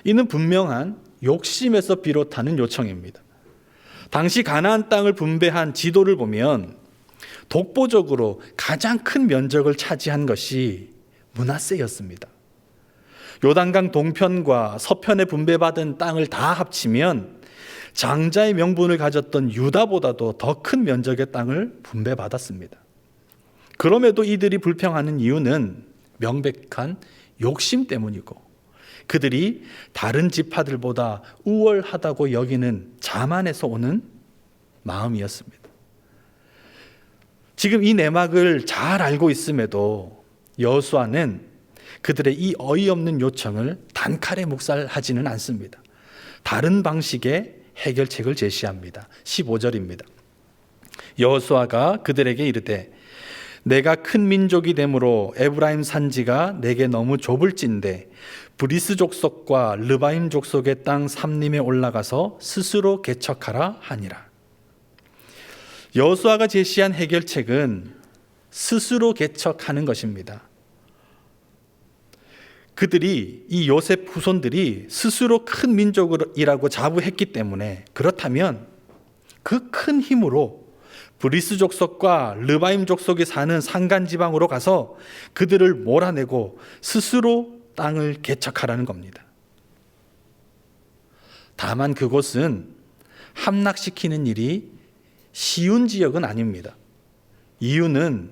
이는 분명한 욕심에서 비롯하는 요청입니다. 당시 가나안 땅을 분배한 지도를 보면 독보적으로 가장 큰 면적을 차지한 것이 므낫세였습니다. 요단강 동편과 서편에 분배받은 땅을 다 합치면 장자의 명분을 가졌던 유다보다도 더 큰 면적의 땅을 분배받았습니다. 그럼에도 이들이 불평하는 이유는 명백한 욕심 때문이고 그들이 다른 지파들보다 우월하다고 여기는 자만에서 오는 마음이었습니다. 지금 이 내막을 잘 알고 있음에도 여호수아는 그들의 이 어이없는 요청을 단칼에 묵살하지는 않습니다. 다른 방식의 해결책을 제시합니다. 15절입니다. 여호수아가 그들에게 이르되 내가 큰 민족이 되므로 에브라임 산지가 내게 너무 좁을진데 브리스 족속과 르바임 족속의 땅 삼림에 올라가서 스스로 개척하라 하니라. 여호수아가 제시한 해결책은 스스로 개척하는 것입니다. 그들이 이 요셉 후손들이 스스로 큰 민족이라고 자부했기 때문에 그렇다면 그 큰 힘으로 브리스 족속과 르바임 족속이 사는 산간 지방으로 가서 그들을 몰아내고 스스로 땅을 개척하라는 겁니다. 다만 그곳은 함락시키는 일이 쉬운 지역은 아닙니다. 이유는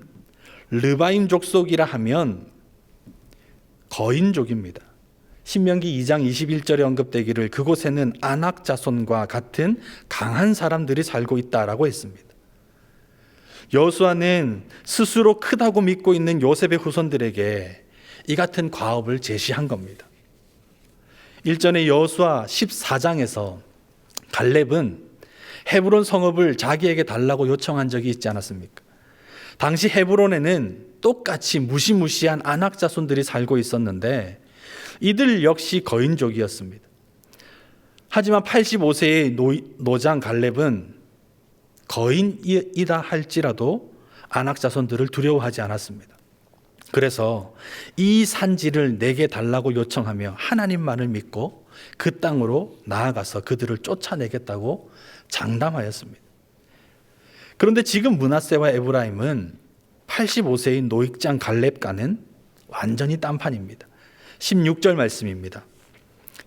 르바임 족속이라 하면 거인족입니다. 신명기 2장 21절에 언급되기를 그곳에는 아낙 자손과 같은 강한 사람들이 살고 있다라고 했습니다. 여호수아는 스스로 크다고 믿고 있는 요셉의 후손들에게 이 같은 과업을 제시한 겁니다. 일전에 여호수아 14장에서 갈렙은 헤브론 성읍을 자기에게 달라고 요청한 적이 있지 않았습니까? 당시 헤브론에는 똑같이 무시무시한 아낙 자손들이 살고 있었는데 이들 역시 거인족이었습니다. 하지만 85세의 노장 갈렙은 거인이다 할지라도 아낙 자손들을 두려워하지 않았습니다. 그래서 이 산지를 내게 달라고 요청하며 하나님만을 믿고 그 땅으로 나아가서 그들을 쫓아내겠다고 장담하였습니다. 그런데 지금 므낫세와 에브라임은 85세인 노익장 갈렙과는 완전히 딴판입니다. 16절 말씀입니다.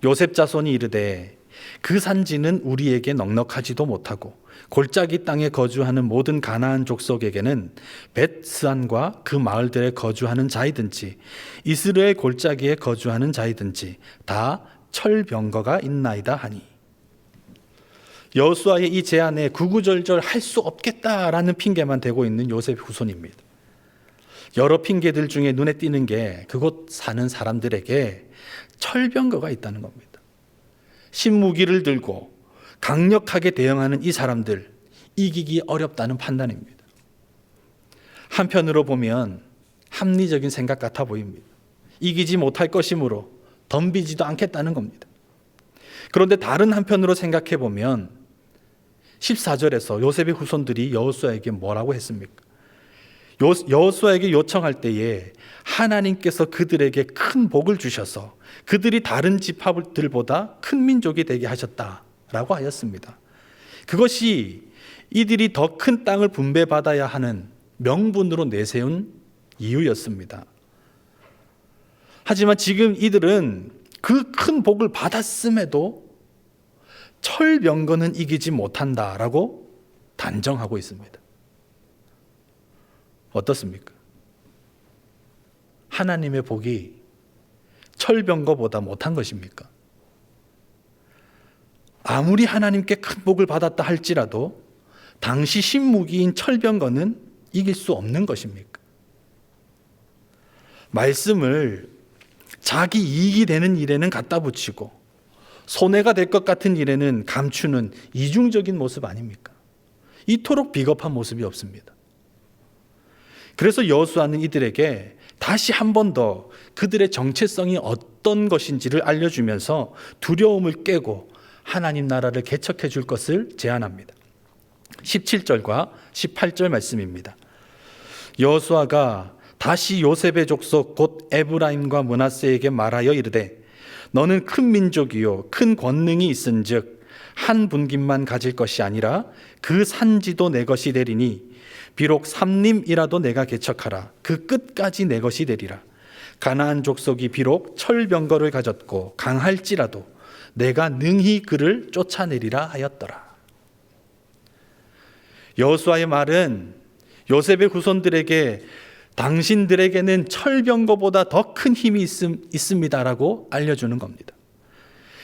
요셉 자손이 이르되 그 산지는 우리에게 넉넉하지도 못하고 골짜기 땅에 거주하는 모든 가나안 족속에게는 벳스안과 그 마을들에 거주하는 자이든지 이스라엘 골짜기에 거주하는 자이든지 다 철병거가 있나이다 하니. 여호수아의 이 제안에 구구절절 할 수 없겠다라는 핑계만 대고 있는 요셉 후손입니다. 여러 핑계들 중에 눈에 띄는 게 그곳 사는 사람들에게 철병거가 있다는 겁니다. 신무기를 들고 강력하게 대응하는 이 사람들 이기기 어렵다는 판단입니다. 한편으로 보면 합리적인 생각 같아 보입니다. 이기지 못할 것이므로 덤비지도 않겠다는 겁니다. 그런데 다른 한편으로 생각해 보면 14절에서 요셉의 후손들이 여호수아에게 뭐라고 했습니까? 여호수아에게 요청할 때에 하나님께서 그들에게 큰 복을 주셔서 그들이 다른 지파들보다 큰 민족이 되게 하셨다라고 하였습니다. 그것이 이들이 더 큰 땅을 분배받아야 하는 명분으로 내세운 이유였습니다. 하지만 지금 이들은 그 큰 복을 받았음에도 철병거는 이기지 못한다라고 단정하고 있습니다. 어떻습니까? 하나님의 복이 철병거보다 못한 것입니까? 아무리 하나님께 큰 복을 받았다 할지라도 당시 신무기인 철병거는 이길 수 없는 것입니까? 말씀을 자기 이익이 되는 일에는 갖다 붙이고 손해가 될 것 같은 일에는 감추는 이중적인 모습 아닙니까? 이토록 비겁한 모습이 없습니다. 그래서 여호수아는 이들에게 다시 한 번 더 그들의 정체성이 어떤 것인지를 알려주면서 두려움을 깨고 하나님 나라를 개척해 줄 것을 제안합니다. 17절과 18절 말씀입니다. 여호수아가 다시 요셉의 족속 곧 에브라임과 므낫세에게 말하여 이르되 너는 큰 민족이요 큰 권능이 있은즉 한 분깃만 가질 것이 아니라 그 산지도 내 것이 되리니 비록 삼림이라도 내가 개척하라 그 끝까지 내 것이 되리라. 가나안 족속이 비록 철병거를 가졌고 강할지라도 내가 능히 그를 쫓아내리라 하였더라. 여호수아의 말은 요셉의 후손들에게 당신들에게는 철병거보다 더 큰 힘이 있습니다라고 알려주는 겁니다.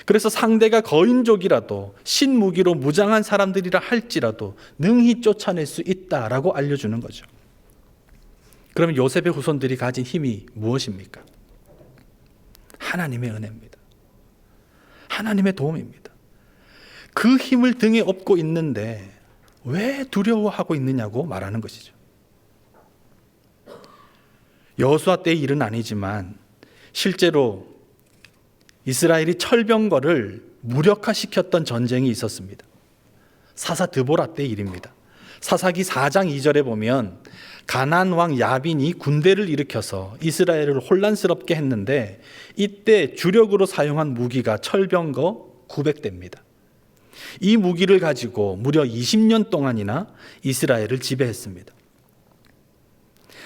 그래서 상대가 거인족이라도 신무기로 무장한 사람들이라 할지라도 능히 쫓아낼 수 있다라고 알려주는 거죠. 그러면 요셉의 후손들이 가진 힘이 무엇입니까? 하나님의 은혜입니다. 하나님의 도움입니다. 그 힘을 등에 업고 있는데 왜 두려워하고 있느냐고 말하는 것이죠. 여호수아 때의 일은 아니지만 실제로 이스라엘이 철병거를 무력화시켰던 전쟁이 있었습니다. 사사 드보라 때의 일입니다. 사사기 4장 2절에 보면 가나안 왕 야빈이 군대를 일으켜서 이스라엘을 혼란스럽게 했는데 이때 주력으로 사용한 무기가 철병거 900대입니다. 이 무기를 가지고 무려 20년 동안이나 이스라엘을 지배했습니다.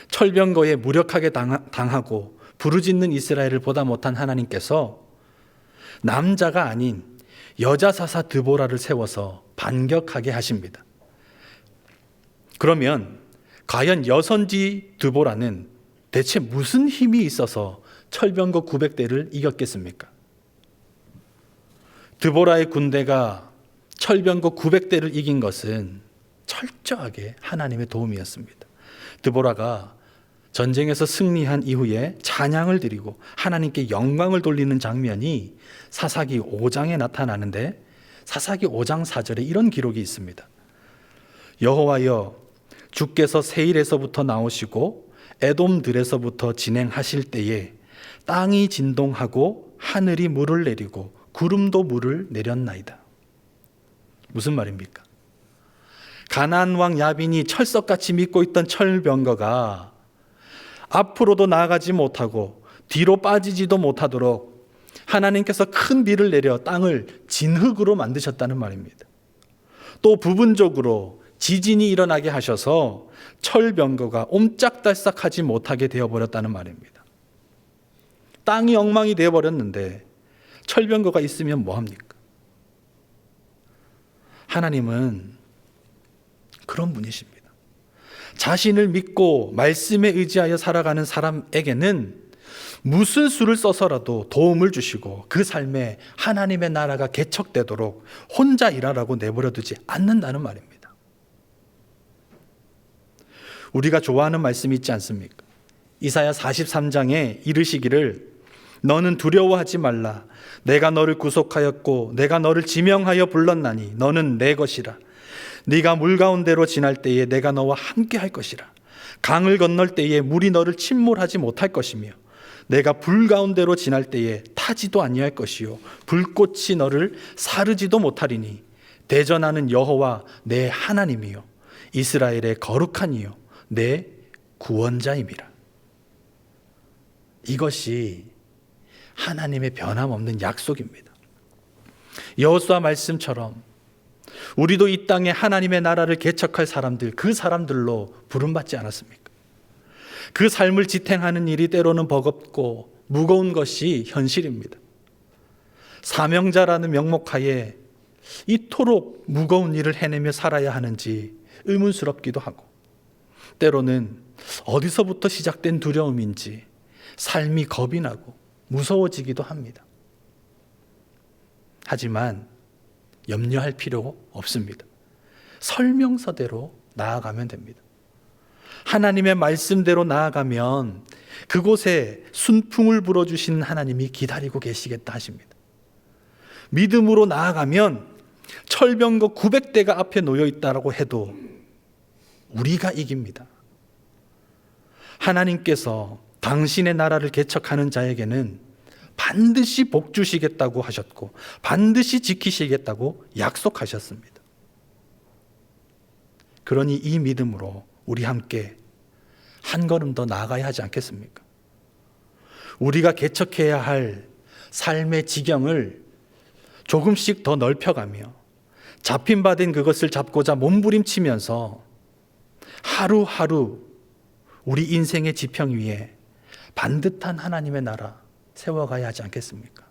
철병거에 무력하게 당하고 부르짖는 이스라엘을 보다 못한 하나님께서 남자가 아닌 여자 사사 드보라를 세워서 반격하게 하십니다. 그러면 과연 여선지 드보라는 대체 무슨 힘이 있어서 철병거 900대를 이겼겠습니까? 드보라의 군대가 철병거 900대를 이긴 것은 철저하게 하나님의 도움이었습니다. 드보라가 전쟁에서 승리한 이후에 찬양을 드리고 하나님께 영광을 돌리는 장면이 사사기 5장에 나타나는데 사사기 5장 4절에 이런 기록이 있습니다. 여호와여 주께서 세일에서부터 나오시고 에돔들에서부터 진행하실 때에 땅이 진동하고 하늘이 물을 내리고 구름도 물을 내렸나이다. 무슨 말입니까? 가나안 왕 야빈이 철석같이 믿고 있던 철병거가 앞으로도 나아가지 못하고 뒤로 빠지지도 못하도록 하나님께서 큰 비를 내려 땅을 진흙으로 만드셨다는 말입니다. 또 부분적으로 지진이 일어나게 하셔서 철병거가 옴짝달싹하지 못하게 되어버렸다는 말입니다. 땅이 엉망이 되어버렸는데 철병거가 있으면 뭐합니까? 하나님은 그런 분이십니다. 자신을 믿고 말씀에 의지하여 살아가는 사람에게는 무슨 수를 써서라도 도움을 주시고 그 삶에 하나님의 나라가 개척되도록 혼자 일하라고 내버려두지 않는다는 말입니다. 우리가 좋아하는 말씀이 있지 않습니까? 이사야 43장에 이르시기를 너는 두려워하지 말라. 내가 너를 구속하였고 내가 너를 지명하여 불렀나니 너는 내 것이라. 네가 물 가운데로 지날 때에 내가 너와 함께 할 것이라. 강을 건널 때에 물이 너를 침몰하지 못할 것이며 내가 불 가운데로 지날 때에 타지도 아니할 것이요 불꽃이 너를 사르지도 못하리니 대전하는 여호와 내 하나님이요 이스라엘의 거룩한 이요 내 구원자임이라. 이것이 하나님의 변함없는 약속입니다. 여호수아 말씀처럼 우리도 이 땅에 하나님의 나라를 개척할 사람들, 그 사람들로 부름받지 않았습니까? 그 삶을 지탱하는 일이 때로는 버겁고 무거운 것이 현실입니다. 사명자라는 명목하에 이토록 무거운 일을 해내며 살아야 하는지 의문스럽기도 하고 때로는 어디서부터 시작된 두려움인지 삶이 겁이 나고 무서워지기도 합니다. 하지만 염려할 필요 없습니다. 설명서대로 나아가면 됩니다. 하나님의 말씀대로 나아가면 그곳에 순풍을 불어주신 하나님이 기다리고 계시겠다 하십니다. 믿음으로 나아가면 철병거 900대가 앞에 놓여 있다고 해도 우리가 이깁니다. 하나님께서 당신의 나라를 개척하는 자에게는 반드시 복 주시겠다고 하셨고 반드시 지키시겠다고 약속하셨습니다. 그러니 이 믿음으로 우리 함께 한 걸음 더 나아가야 하지 않겠습니까? 우리가 개척해야 할 삶의 지경을 조금씩 더 넓혀가며 잡힌 바 된 그것을 잡고자 몸부림치면서 하루하루 우리 인생의 지평 위에 반듯한 하나님의 나라 세워가야 하지 않겠습니까?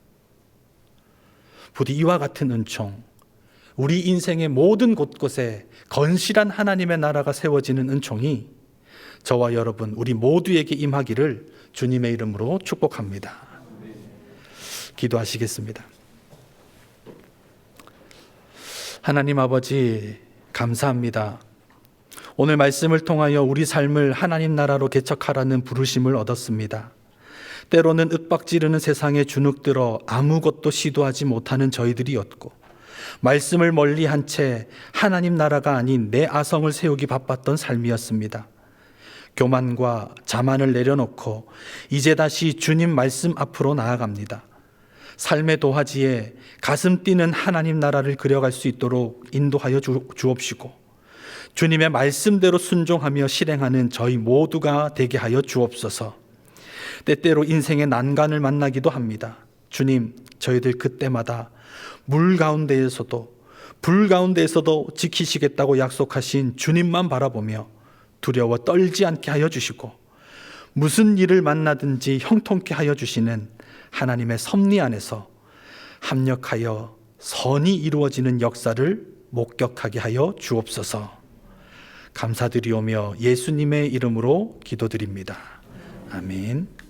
부디 이와 같은 은총, 우리 인생의 모든 곳곳에 건실한 하나님의 나라가 세워지는 은총이 저와 여러분 우리 모두에게 임하기를 주님의 이름으로 축복합니다. 기도하시겠습니다. 하나님 아버지 감사합니다. 오늘 말씀을 통하여 우리 삶을 하나님 나라로 개척하라는 부르심을 얻었습니다. 때로는 윽박지르는 세상에 주눅들어 아무것도 시도하지 못하는 저희들이었고 말씀을 멀리한 채 하나님 나라가 아닌 내 아성을 세우기 바빴던 삶이었습니다. 교만과 자만을 내려놓고 이제 다시 주님 말씀 앞으로 나아갑니다. 삶의 도화지에 가슴 뛰는 하나님 나라를 그려갈 수 있도록 인도하여 주옵시고 주님의 말씀대로 순종하며 실행하는 저희 모두가 되게 하여 주옵소서. 때때로 인생의 난간을 만나기도 합니다. 주님, 저희들 그때마다 물 가운데에서도 불 가운데에서도 지키시겠다고 약속하신 주님만 바라보며 두려워 떨지 않게 하여 주시고 무슨 일을 만나든지 형통케 하여 주시는 하나님의 섭리 안에서 합력하여 선이 이루어지는 역사를 목격하게 하여 주옵소서. 감사드리오며 예수님의 이름으로 기도드립니다. 아멘.